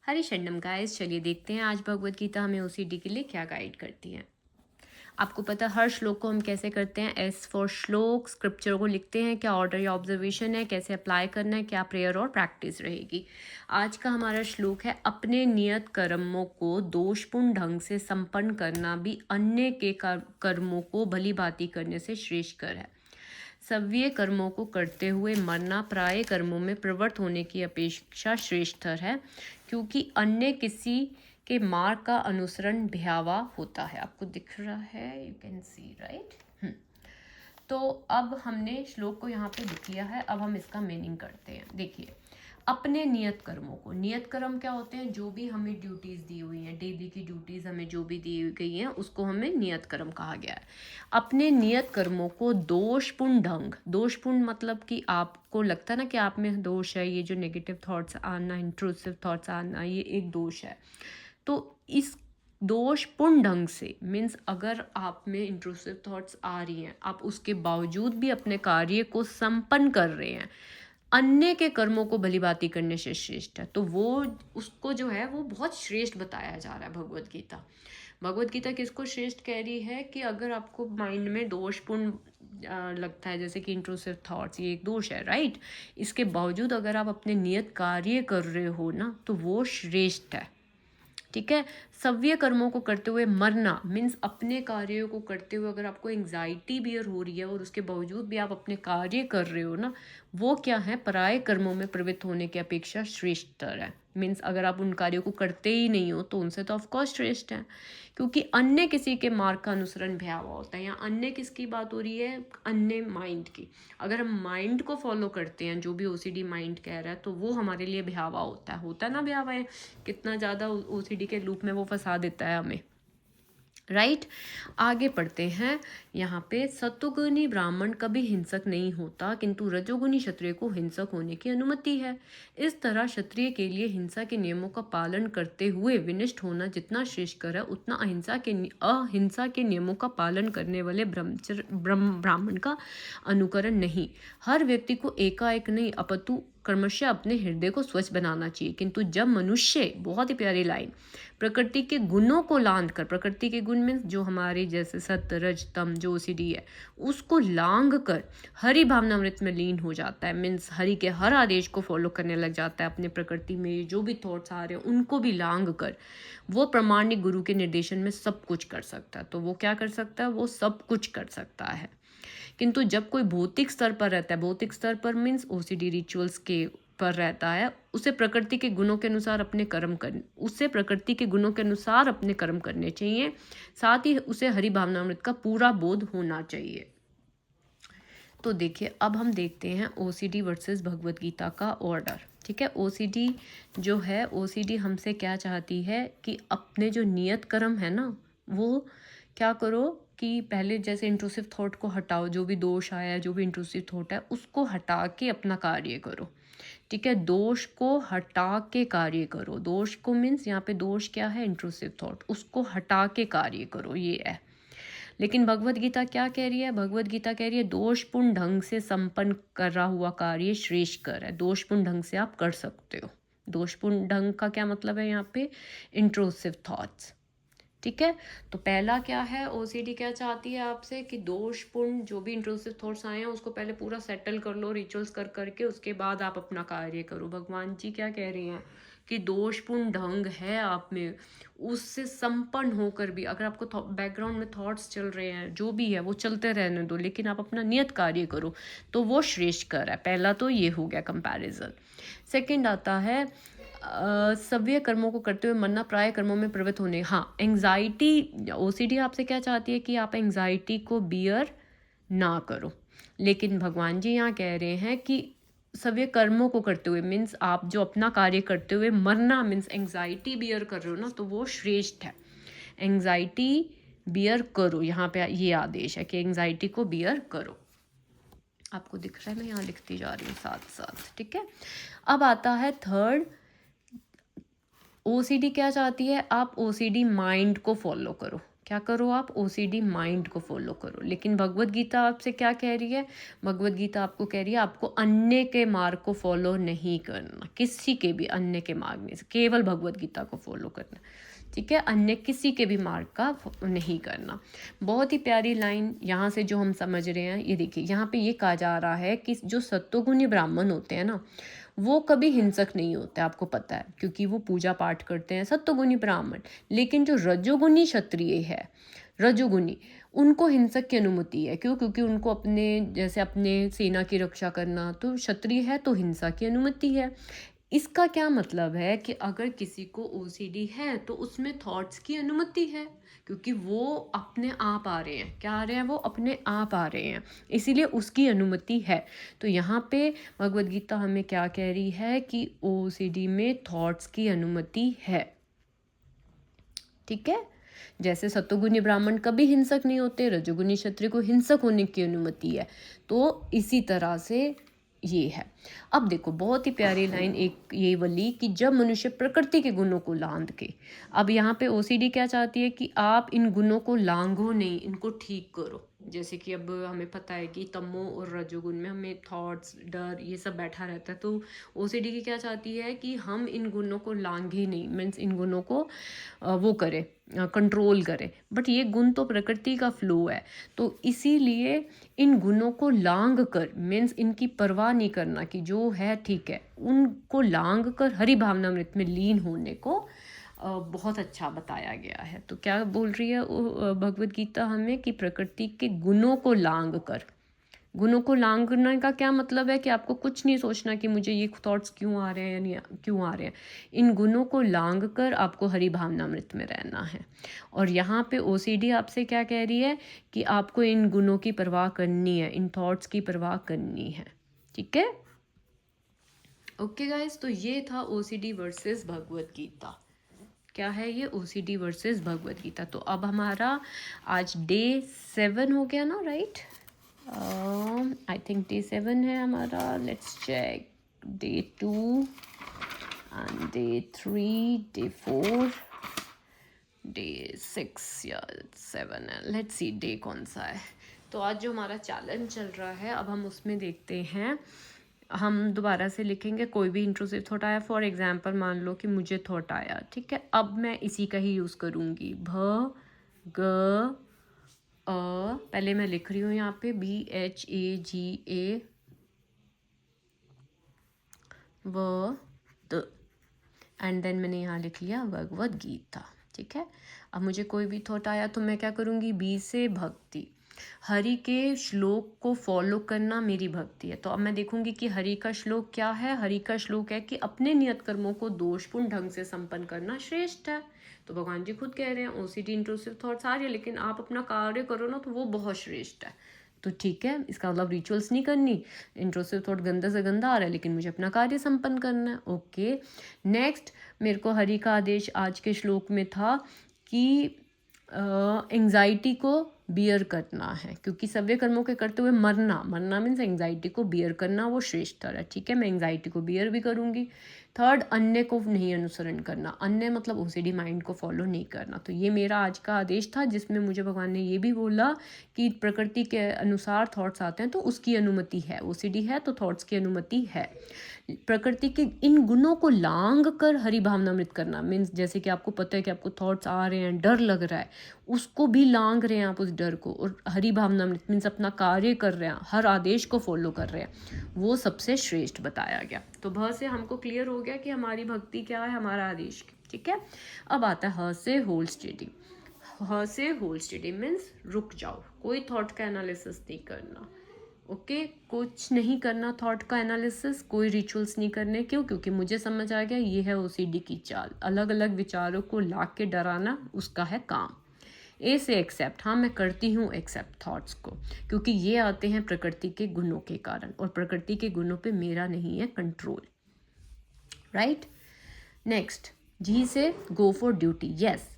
हरी शरणम गाइस, चलिए देखते हैं आज भगवत गीता हमें ओसीडी के लिए क्या गाइड करती है। आपको पता है हर श्लोक को हम कैसे करते हैं, एस फॉर श्लोक स्क्रिप्चर को लिखते हैं, क्या ऑर्डर या ऑब्जर्वेशन है, कैसे अप्लाई करना है, क्या प्रेयर और प्रैक्टिस रहेगी। आज का हमारा श्लोक है, अपने नियत कर्मों को दोषपूर्ण ढंग से संपन्न करना भी अन्य के कर्मों को भली भांति करने से श्रेष्ठकर है। सव्य कर्मों को करते हुए मरना प्राय कर्मों में प्रवृत्त होने की अपेक्षा श्रेष्ठतर है, क्योंकि अन्य किसी के मार्ग का अनुसरण भयावह होता है। आपको दिख रहा है, यू कैन सी राइट। तो अब हमने श्लोक को यहाँ पे लिख लिया है, अब हम इसका मीनिंग करते हैं। देखिए, अपने नियत कर्मों को, नियत कर्म क्या होते हैं, जो भी हमें ड्यूटीज़ दी हुई हैं, डेली की ड्यूटीज़ हमें जो भी दी गई हैं उसको हमें नियत कर्म कहा गया है। अपने नियत कर्मों को दोषपूर्ण ढंग, दोषपूर्ण मतलब कि आपको लगता है ना कि आप में दोष है, ये जो नेगेटिव थॉट्स आना, इंट्रूसिव थॉट्स आना, ये एक दोष है। तो इस दोषपूर्ण ढंग से मीन्स अगर आप में इंट्रूसिव थॉट्स आ रही हैं, आप उसके बावजूद भी अपने कार्य को संपन्न कर रहे हैं, अन्य के कर्मों को भली भांति करने से श्रेष्ठ है। तो वो उसको जो है वो बहुत श्रेष्ठ बताया जा रहा है। भगवत गीता, भगवत गीता किसको श्रेष्ठ कह रही है कि अगर आपको माइंड में दोषपूर्ण लगता है, जैसे कि इंट्रूसिव थॉट्स, ये एक दोष है राइट, इसके बावजूद अगर आप अपने नियत कार्य कर रहे हो ना, तो वो श्रेष्ठ है। ठीक है। सव्य कर्मों को करते हुए मरना मीन्स अपने कार्यों को करते हुए अगर आपको एंग्जाइटी बियर हो रही है और उसके बावजूद भी आप अपने कार्य कर रहे हो ना, वो क्या है, पराये कर्मों में प्रवृत्त होने की अपेक्षा श्रेष्ठतर है। मीन्स अगर आप उन कार्यों को करते ही नहीं हो तो उनसे तो ऑफकोर्स श्रेष्ठ है, क्योंकि अन्य किसी के मार्ग का अनुसरण भयावह होता है। यहाँ अन्य किसकी बात हो रही है, अन्य माइंड की। अगर हम माइंड को फॉलो करते हैं, जो भी ओसीडी माइंड कह रहा है, तो वो हमारे लिए भयावह होता है ना, भयावह है, कितना ज़्यादा ओसीडी के लूप में वो फंसा देता है हमें, राइट। आगे पढ़ते हैं। यहाँ पे सत्वगुणी ब्राह्मण कभी हिंसक नहीं होता, किंतु रजोगुणी क्षत्रिय को हिंसक होने की अनुमति है। इस तरह क्षत्रिय के लिए हिंसा के नियमों का पालन करते हुए विनिष्ट होना जितना श्रेष्ठकर है, उतना अहिंसा के नियमों का पालन करने वाले ब्राह्मण का अनुकरण नहीं। हर व्यक्ति को एकाएक नहीं अपितु क्रमशः अपने हृदय को स्वच्छ बनाना चाहिए। किंतु जब मनुष्य, बहुत ही प्यारी लाइन, प्रकृति के गुणों को लांघ कर, प्रकृति के गुण मीन्स जो हमारे जैसे सत्य रज तम जो ओसीडी है, उसको लांघ कर हरि भावनामृत में लीन हो जाता है। मीन्स हरि के हर आदेश को फॉलो करने लग जाता है। अपने प्रकृति में जो भी थॉट्स आ रहे हैं उनको भी लांघ कर वो प्रामाणिक गुरु के निर्देशन में सब कुछ कर सकता है। तो वो क्या कर सकता है, वो सब कुछ कर सकता है। किंतु जब कोई भौतिक स्तर पर रहता है, भौतिक स्तर पर मीन्स ओसीडी रिचुअल्स के पर रहता है, उसे प्रकृति के गुणों के अनुसार अपने कर्म करने, उससे प्रकृति के गुणों के अनुसार अपने कर्म करने चाहिए। साथ ही उसे हरि भावनामृत का पूरा बोध होना चाहिए। तो देखिए, अब हम देखते हैं ओसीडी वर्सेस भगवत गीता का ऑर्डर। ठीक है, ओसीडी जो है, ओसीडी हमसे क्या चाहती है कि अपने जो नियत कर्म है ना, वो क्या करो कि पहले जैसे इंट्रूसिव थॉट को हटाओ, जो भी दोष आया है, जो भी इंट्रूसिव थॉट है, उसको हटा के अपना कार्य करो। ठीक है, दोष को हटा के कार्य करो। दोष को मीन्स यहाँ पे दोष क्या है, इंट्रूसिव थॉट, उसको हटा के कार्य करो, ये है। लेकिन भगवत गीता क्या कह रही है, भगवत गीता कह रही है दोषपूर्ण ढंग से संपन्न कर रहा हुआ कार्य श्रेष्ठकर है। दोषपूर्ण ढंग से आप कर सकते हो। दोषपूर्ण ढंग का क्या मतलब है यहाँ पे, इंट्रूसिव थॉट्स। ठीक है, तो पहला क्या है, ओसीडी क्या चाहती है आपसे कि दोषपूर्ण जो भी इंट्रूसिव थॉट्स आए हैं उसको पहले पूरा सेटल कर लो, रिचुअल्स कर करके, उसके बाद आप अपना कार्य करो। भगवान जी क्या कह रही हैं कि दोषपूर्ण ढंग है आप में, उससे संपन्न होकर भी अगर आपको बैकग्राउंड में थॉट्स चल रहे हैं, जो भी है वो चलते रहने दो, लेकिन आप अपना नियत कार्य करो, तो वो श्रेष्ठकर है। पहला तो ये हो गया कंपैरिजन। सेकंड आता है सव्य कर्मों को करते हुए मरना प्राय कर्मों में प्रवृत्त होने। हाँ, एंग्जाइटी, ओसीडी आपसे क्या चाहती है कि आप एंग्जाइटी को बियर ना करो, लेकिन भगवान जी यहाँ कह रहे हैं कि सव्य कर्मों को करते हुए मीन्स आप जो अपना कार्य करते हुए मरना मीन्स एंग्जाइटी बियर कर रहे हो ना, तो वो श्रेष्ठ है। एंग्जाइटी बियर करो, यहाँ पे ये आदेश है कि एंग्जाइटी को बियर करो। आपको दिख रहा है, मैं यहाँ लिखती जा रही हूँ साथ साथ। ठीक है, अब आता है थर्ड, ओसीडी क्या चाहती है, आप ओसीडी माइंड को फॉलो करो। क्या करो आप, ओसीडी माइंड को फॉलो करो। लेकिन भगवत गीता आपसे क्या कह रही है, भगवत गीता आपको कह रही है आपको अन्य के मार्ग को फॉलो नहीं करना, किसी के भी अन्य के मार्ग में से केवल भगवत गीता को फॉलो करना, ठीक है, अन्य किसी के भी मार्ग का नहीं करना। बहुत ही प्यारी लाइन यहाँ से जो हम समझ रहे हैं, ये देखिए यहाँ पे ये कहा जा रहा है कि जो सत्वगुणी ब्राह्मण होते हैं ना, वो कभी हिंसक नहीं होते, आपको पता है, क्योंकि वो पूजा पाठ करते हैं, सत्वगुणी ब्राह्मण। लेकिन जो रजोगुणी क्षत्रिय है, रजोगुणी, उनको हिंसक की अनुमति है। क्यों? क्योंकि उनको अपने जैसे अपने सेना की रक्षा करना, तो क्षत्रिय है तो हिंसा की अनुमति है। इसका क्या मतलब है कि अगर किसी को ओसीडी है तो उसमें थॉट्स की अनुमति है, क्योंकि वो अपने आप आ रहे हैं। क्या आ रहे हैं? वो अपने आप आ रहे हैं, इसीलिए उसकी अनुमति है। तो यहाँ पे भगवद गीता हमें क्या कह रही है कि ओसीडी में थॉट्स की अनुमति है, ठीक है। जैसे सत्वगुणी ब्राह्मण कभी हिंसक नहीं होते, रजोगुणी क्षत्रिय को हिंसक होने की अनुमति है, तो इसी तरह से ये है। अब देखो बहुत ही प्यारी लाइन एक ये वाली कि जब मनुष्य प्रकृति के गुणों को लांघ के, अब यहाँ पे ओसीडी क्या चाहती है कि आप इन गुणों को लांघो नहीं, इनको ठीक करो। जैसे कि अब हमें पता है कि तमो और रजोगुण में हमें थॉट्स, डर, ये सब बैठा रहता है, तो ओसीडी की क्या चाहती है कि हम इन गुणों को लांघे नहीं, मीन्स इन गुणों को वो करें, कंट्रोल करें। बट ये गुण तो प्रकृति का फ्लो है, तो इसीलिए इन गुणों को लांघ कर, मीन्स इनकी परवाह नहीं करना कि जो है ठीक है, उनको लांघ कर हरि भावनामृत में लीन होने को बहुत अच्छा बताया गया है। तो क्या बोल रही है भगवद गीता हमें कि प्रकृति के गुणों को लांघ कर, गुणों को लांघने का क्या मतलब है कि आपको कुछ नहीं सोचना कि मुझे ये थॉट्स क्यों आ रहे हैं या नहीं क्यों आ रहे हैं, इन गुणों को लांघ कर आपको हरि भावनामृत में रहना है। और यहाँ पे ओसीडी आपसे क्या कह रही है कि आपको इन गुणों की परवाह करनी है, इन थॉट्स की परवाह करनी है, ठीक है। ओके गाइस, तो ये था ओसीडी वर्सेस भगवद गीता। क्या है ये? OCD versus Bhagavad Gita. तो अब हमारा आज डे 7 हो गया ना, राइट? आई थिंक डे 7 है हमारा। Let's check day 2 and day 3, day 4, day 6 या 7 है। लेट्स सी डे कौन सा है। तो आज जो हमारा चैलेंज चल रहा है, अब हम उसमें देखते हैं। हम दोबारा से लिखेंगे कोई भी इंट्रूसिव थॉट आया। फॉर एग्जांपल मान लो कि मुझे थॉट आया, ठीक है, अब मैं इसी का ही यूज़ करूँगी। भ ग अ, पहले मैं लिख रही हूँ यहाँ पे BHAGA व त, एंड देन मैंने यहाँ लिख लिया भगवद गीता, ठीक है। अब मुझे कोई भी थॉट आया तो मैं क्या करूँगी? बी से भक्ति, हरि के श्लोक को फॉलो करना मेरी भक्ति है। तो अब मैं देखूंगी कि हरि का श्लोक क्या है। हरि का श्लोक है कि अपने नियत कर्मों को दोषपूर्ण ढंग से संपन्न करना श्रेष्ठ है। तो भगवान जी खुद कह रहे हैं ओसीडी इंट्रूसिव थॉट्स आ रही है, लेकिन आप अपना कार्य करो ना, तो वो बहुत श्रेष्ठ है। तो ठीक है, इसका मतलब रिचुअल्स नहीं करनी, इंट्रूसिव थॉट गंदा से गंदा आ रहा है, लेकिन मुझे अपना कार्य संपन्न करना है। ओके, नेक्स्ट मेरे को हरि का आदेश आज के श्लोक में था कि एंग्जाइटी को बियर करना है, क्योंकि सव्य कर्मों के करते हुए मरना मीन्स एंग्जाइटी को बियर करना, वो श्रेष्ठतर है, ठीक है। मैं एंग्जाइटी को बियर भी करूँगी। थर्ड, अन्य को नहीं अनुसरण करना, अन्य मतलब ओसीडी माइंड को फॉलो नहीं करना। तो ये मेरा आज का आदेश था, जिसमें मुझे भगवान ने ये भी बोला कि प्रकृति के अनुसार थॉट्स आते हैं तो उसकी अनुमति है, ओसीडी है तो थॉट्स की अनुमति है। प्रकृति के इन गुणों को लांघ कर हरि भावनामृत करना मीन्स, जैसे कि आपको पता है कि आपको थॉट्स आ रहे हैं, डर लग रहा है, उसको भी लांघ रहे हैं आप उस डर को, और हरि भावनामृत मीन्स अपना कार्य कर रहे हैं, हर आदेश को फॉलो कर रहे हैं, वो सबसे श्रेष्ठ बताया गया। तो भ से हमको क्लियर हो गया कि हमारी भक्ति क्या है, हमारा आदेश, ठीक है। अब आता है ह से होल स्टेडी। ह से होल स्टेडी मीन्स रुक जाओ, कोई थॉट का एनालिसिस नहीं करना, ओके, कुछ नहीं करना थॉट का एनालिसिस, कोई रिचुअल्स नहीं करने। क्यों? क्योंकि मुझे समझ आ गया ये है ओसीडी की चाल, अलग अलग विचारों को ला के डराना उसका है काम। ए से एक्सेप्ट, हाँ मैं करती हूँ एक्सेप्ट थॉट्स को, क्योंकि ये आते हैं प्रकृति के गुणों के कारण, और प्रकृति के गुणों पे मेरा नहीं है कंट्रोल, राइट। नेक्स्ट जी से go for duty, yes,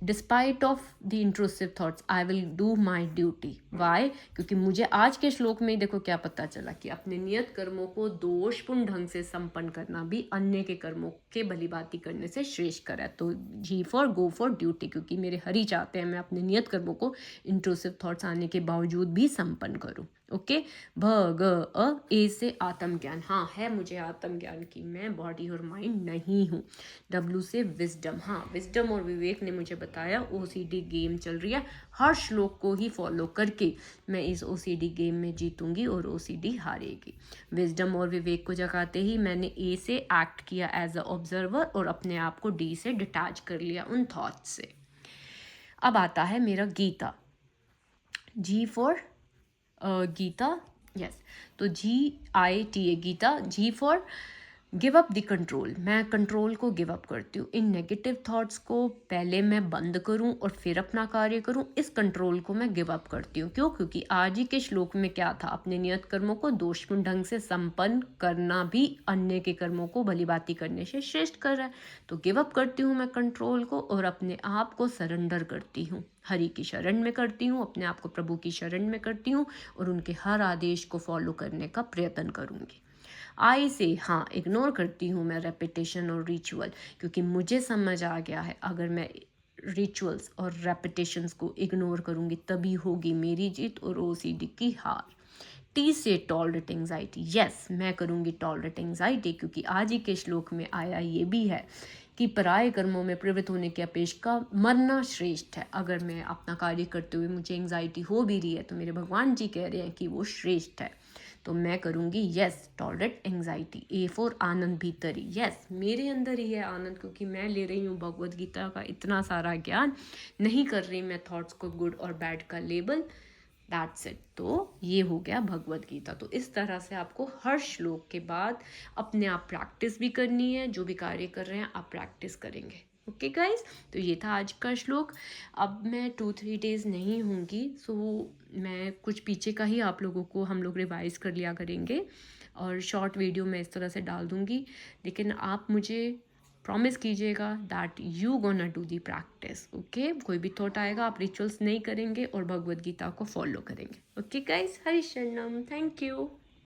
despite of the intrusive thoughts I will do my duty. Why? क्योंकि मुझे आज के श्लोक में देखो क्या पता चला कि अपने नियत कर्मों को दोषपूर्ण ढंग से संपन्न करना भी अन्य के कर्मों के भलीभांति करने से श्रेष्ठ है। तो जी फॉर गो फॉर ड्यूटी, क्योंकि मेरे हरि चाहते हैं मैं अपने नियत कर्मों को इंट्रूसिव थॉट्स आने के बावजूद भी संपन्न करूँ। ओके। भ ग अ ए से आत्मज्ञान। हाँ, है मुझे आत्मज्ञान की मैं बॉडी और माइंड नहीं हूँ। डब्ल्यू से विजडम। हाँ, विजडम और विवेक ने मुझे बताया ओसीडी गेम चल रही है, हर श्लोक को ही फॉलो करके मैं इस ओसीडी गेम में जीतूंगी और ओसीडी हारेगी। विजडम और विवेक को जगाते ही मैंने ए से एक्ट किया एज अ ऑब्जर्वर और अपने आप को डी से डिटैच कर लिया उन थॉट्स से। अब आता है मेरा Gita. G for Gita, yes. तो GITA Gita. G for give up the control. मैं कंट्रोल को गिव अप करती हूँ। इन नेगेटिव थॉट्स को पहले मैं बंद करूँ और फिर अपना कार्य करूँ, इस कंट्रोल को मैं गिव अप करती हूँ। क्यों? क्योंकि आज ही के श्लोक में क्या था? अपने नियत कर्मों को दोषपूर्ण ढंग से संपन्न करना भी अन्य के कर्मों को भलीभांति करने से श्रेष्ठ कर रहा है। तो गिव अप करती हूँ मैं कंट्रोल को और अपने आप को सरेंडर करती हूँ, हरि की शरण में करती हूँ, अपने आप को प्रभु की शरण में करती हूँ और उनके हर आदेश को फॉलो करने का प्रयत्न करूँगी। आई से हाँ, इग्नोर करती हूँ मैं रेपिटेशन और रिचुअल, क्योंकि मुझे समझ आ गया है अगर मैं रिचुअल्स और रेपिटेशंस को इग्नोर करूँगी तभी होगी मेरी जीत और ओसीडी की हार। टी से टॉलरेट एंजाइटी। यस, मैं करूँगी टॉलरेट एंजाइटी, क्योंकि आज ही के श्लोक में आया ये भी है कि पराये कर्मों में प्रवृत्त होने की अपेक्षा मरना श्रेष्ठ है। अगर मैं अपना कार्य करते हुए मुझे एंजाइटी हो भी रही है तो मेरे भगवान जी कह रहे हैं कि वो श्रेष्ठ है, तो मैं करूँगी yes tolerate anxiety. A for Anand भीतरी। यस, मेरे अंदर ही है आनंद, क्योंकि मैं ले रही हूँ भगवद गीता का इतना सारा ज्ञान, नहीं कर रही मैं थॉट्स को गुड और बैड का लेबल। That's it. तो ये हो गया भगवद गीता। तो इस तरह से आपको हर श्लोक के बाद अपने आप प्रैक्टिस भी करनी है, जो भी कार्य कर रहे हैं आप प्रैक्टिस करेंगे। ओके गाइज, तो ये था आज का श्लोक। अब मैं 2-3 डेज़ नहीं होंगी, सो मैं कुछ पीछे का ही आप लोगों को हम लोग रिवाइज कर लिया करेंगे और शॉर्ट वीडियो मैं इस तरह से डाल दूँगी। लेकिन आप मुझे प्रॉमिस कीजिएगा that you gonna do the practice. Okay, कोई भी थॉट आएगा आप रिचुअल्स नहीं करेंगे और भगवद गीता को फॉलो करेंगे। ओके गाइज, हरि शरणम, थैंक यू।